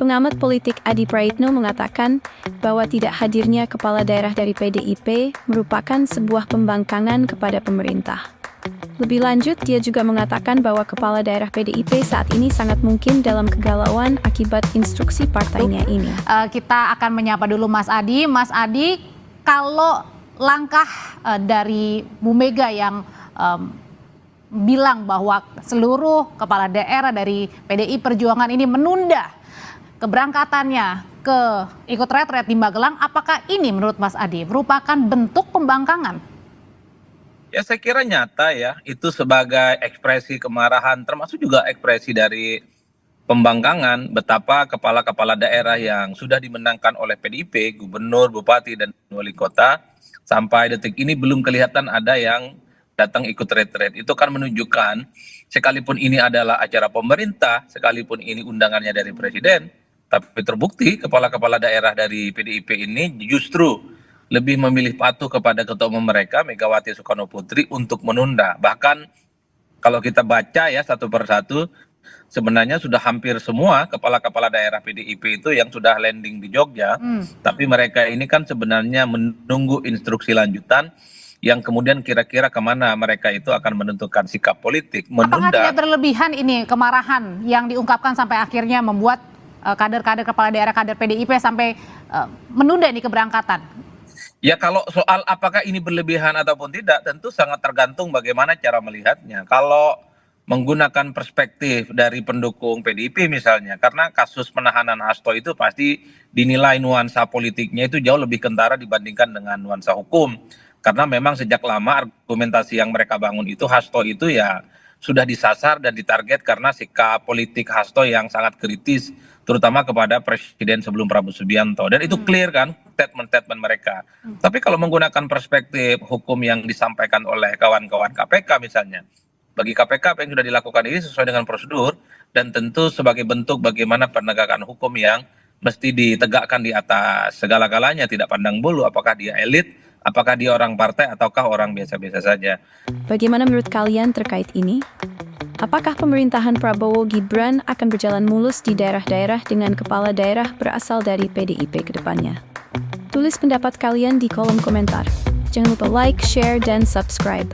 Pengamat politik Adi Praitno mengatakan bahwa tidak hadirnya kepala daerah dari PDIP merupakan sebuah pembangkangan kepada pemerintah. Lebih lanjut, dia juga mengatakan bahwa kepala daerah PDIP saat ini sangat mungkin dalam kegalauan akibat instruksi partainya ini. Kita akan menyapa dulu Mas Adi. Mas Adi, kalau langkah dari Bu Mega yang bilang bahwa seluruh kepala daerah dari PDI Perjuangan ini menunda keberangkatannya ke ikut retret di Magelang, apakah ini menurut Mas Adi merupakan bentuk pembangkangan? Ya, saya kira nyata ya, itu sebagai ekspresi kemarahan, termasuk juga ekspresi dari pembangkangan betapa kepala-kepala daerah yang sudah dimenangkan oleh PDIP, gubernur, bupati, dan wali kota, sampai detik ini belum kelihatan ada yang datang ikut retret. Itu kan menunjukkan sekalipun ini adalah acara pemerintah, sekalipun ini undangannya dari presiden, tapi terbukti kepala-kepala daerah dari PDIP ini justru lebih memilih patuh kepada ketua umum mereka, Megawati Soekarno Putri, untuk menunda. Bahkan kalau kita baca ya satu persatu, sebenarnya sudah hampir semua kepala-kepala daerah PDIP itu yang sudah landing di Jogja, tapi mereka ini kan sebenarnya menunggu instruksi lanjutan yang kemudian kira-kira kemana mereka itu akan menentukan sikap politik. Apakah tidak berlebihan ini kemarahan yang diungkapkan sampai akhirnya membuat kader-kader kepala daerah, kader PDIP sampai menunda ini keberangkatan? Ya, kalau soal apakah ini berlebihan ataupun tidak, tentu sangat tergantung bagaimana cara melihatnya. Kalau menggunakan perspektif dari pendukung PDIP misalnya, karena kasus penahanan Hasto itu pasti dinilai nuansa politiknya itu jauh lebih kentara dibandingkan dengan nuansa hukum. Karena memang sejak lama argumentasi yang mereka bangun itu Hasto itu ya sudah disasar dan ditarget karena sikap politik Hasto yang sangat kritis, terutama kepada presiden sebelum Prabowo Subianto. Dan itu clear kan statement-statement mereka. Tapi kalau menggunakan perspektif hukum yang disampaikan oleh kawan-kawan KPK misalnya, bagi KPK apa yang sudah dilakukan ini sesuai dengan prosedur dan tentu sebagai bentuk bagaimana penegakan hukum yang mesti ditegakkan di atas segala-galanya, tidak pandang bulu apakah dia elit, apakah dia orang partai ataukah orang biasa-biasa saja. Bagaimana menurut kalian terkait ini? Apakah pemerintahan Prabowo Gibran akan berjalan mulus di daerah-daerah dengan kepala daerah berasal dari PDIP ke depannya? Tulis pendapat kalian di kolom komentar. Jangan lupa like, share, dan subscribe.